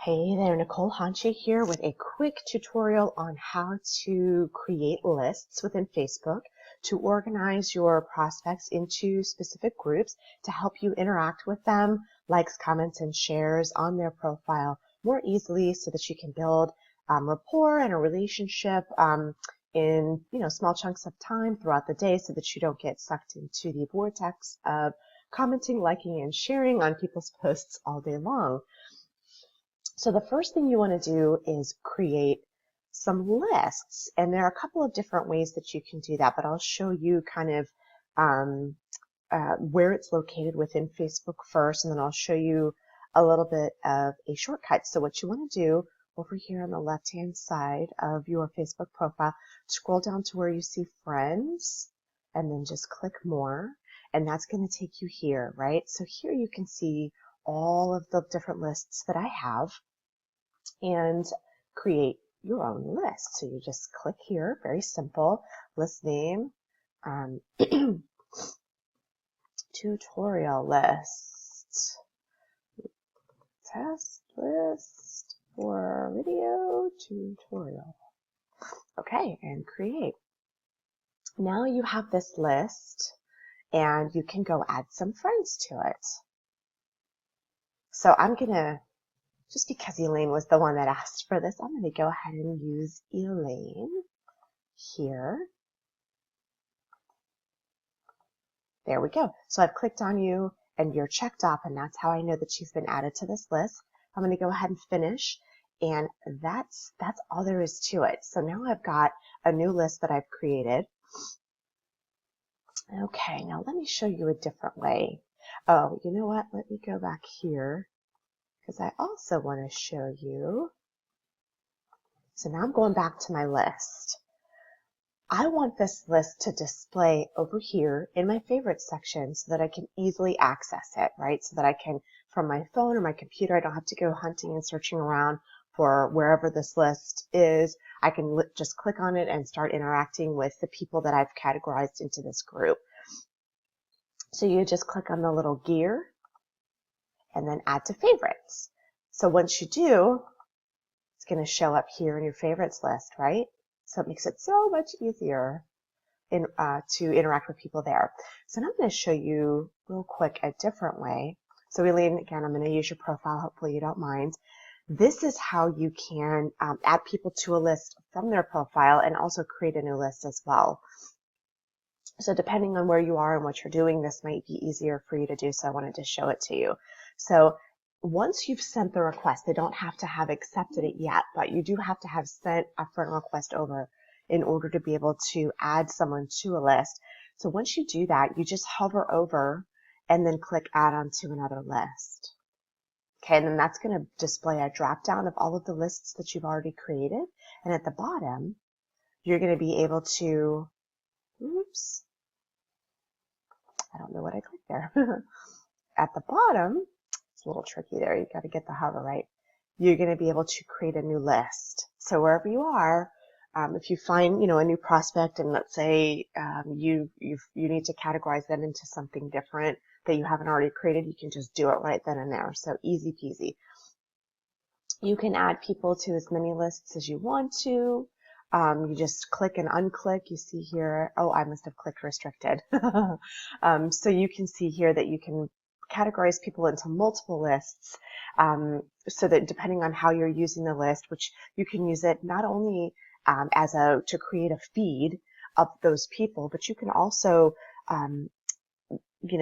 Hey there, Nicole Hanche here with a quick tutorial on how to create lists within Facebook to organize your prospects into specific groups to help you interact with them, likes, comments, and shares on their profile more easily so that you can build rapport and a relationship in small chunks of time throughout the day so that you don't get sucked into the vortex of commenting, liking, and sharing on people's posts all day long. So the first thing you want to do is create some lists. And there are a couple of different ways that you can do that, but I'll show you kind of where it's located within Facebook first, and then I'll show you a little bit of a shortcut. So what you want to do over here on the left-hand side of your Facebook profile, scroll down to where you see friends, and then just click more, and that's going to take you here, right? So here you can see all of the different lists that I have and create your own list. So you just click here, very simple, list name, tutorial list, test list for video tutorial. Okay, and create. Now you have this list and you can go add some friends to it. So I'm gonna, just because Elaine was the one that asked for this, I'm going to go ahead and use Elaine here. There we go. So I've clicked on you and you're checked off, and that's how I know that you've been added to this list. I'm going to go ahead and finish, and that's all there is to it. So now I've got a new list that I've created. Okay, now let me show you a different way. Oh, you know what? Let me go back here, because I also want to show you. So now I'm going back to my list. I want this list to display over here in my favorites section so that I can easily access it, right? So that I can, from my phone or my computer, I don't have to go hunting and searching around for wherever this list is. I can just click on it and start interacting with the people that I've categorized into this group. So you just click on the little gear and then add to favorites. So once you do, it's going to show up here in your favorites list, right? So it makes it so much easier to interact with people there. So now I'm going to show you real quick a different way. So Elaine, again, I'm going to use your profile. Hopefully you don't mind. This is how you can add people to a list from their profile and also create a new list as well. So depending on where you are and what you're doing, this might be easier for you to do. So I wanted to show it to you. So once you've sent the request, they don't have to have accepted it yet, but you do have to have sent a friend request over in order to be able to add someone to a list. So once you do that, you just hover over and then click add on to another list. Okay, and then that's going to display a drop down of all of the lists that you've already created. And at the bottom, you're going to be able to, oops, I don't know what I clicked there. At the bottom, it's a little tricky there. You've got to get the hover right. You're going to be able to create a new list. So wherever you are, if you find, a new prospect, and let's say you need to categorize them into something different that you haven't already created, you can just do it right then and there. So easy peasy. You can add people to as many lists as you want to. You just click and unclick. You see here, oh, I must have clicked restricted. So you can see here that you can categorize people into multiple lists, so that depending on how you're using the list, which you can use it not only to create a feed of those people, but you can also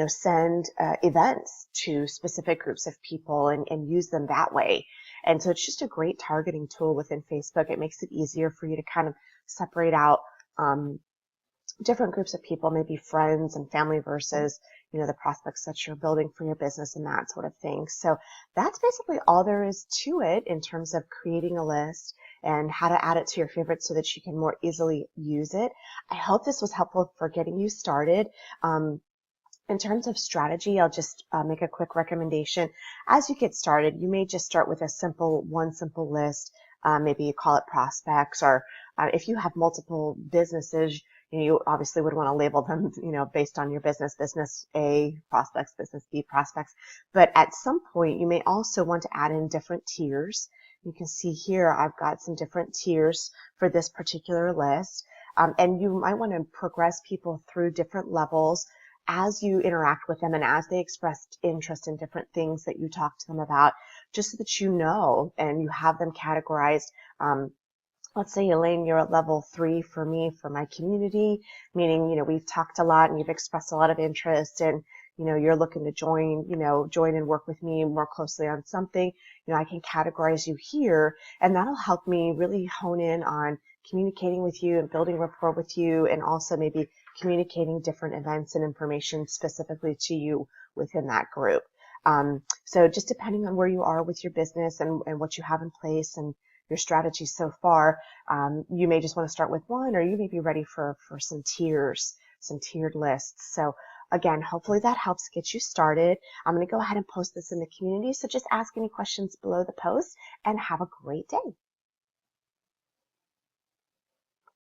send events to specific groups of people and use them that way. And so it's just a great targeting tool within Facebook. It makes it easier for you to kind of separate out different groups of people, maybe friends and family versus, the prospects that you're building for your business and that sort of thing. So that's basically all there is to it in terms of creating a list and how to add it to your favorites so that you can more easily use it. I hope this was helpful for getting you started. In terms of strategy, I'll just make a quick recommendation. As you get started, you may just start with one simple list. Maybe you call it prospects, or if you have multiple businesses, You obviously would want to label them, based on your business, business A prospects, business B prospects. But at some point, you may also want to add in different tiers. You can see here, I've got some different tiers for this particular list. And you might want to progress people through different levels as you interact with them and as they express interest in different things that you talk to them about, just so that you know and you have them categorized. Let's say, Elaine, you're at level 3 for me, for my community, meaning, we've talked a lot and you've expressed a lot of interest and, you're looking to join and work with me more closely on something. I can categorize you here, and that'll help me really hone in on communicating with you and building rapport with you, and also maybe communicating different events and information specifically to you within that group. So just depending on where you are with your business and what you have in place and your strategy so far, you may just want to start with one, or you may be ready for some tiers, some tiered lists. So again, hopefully that helps get you started. I'm going to go ahead and post this in the community. So just ask any questions below the post and have a great day.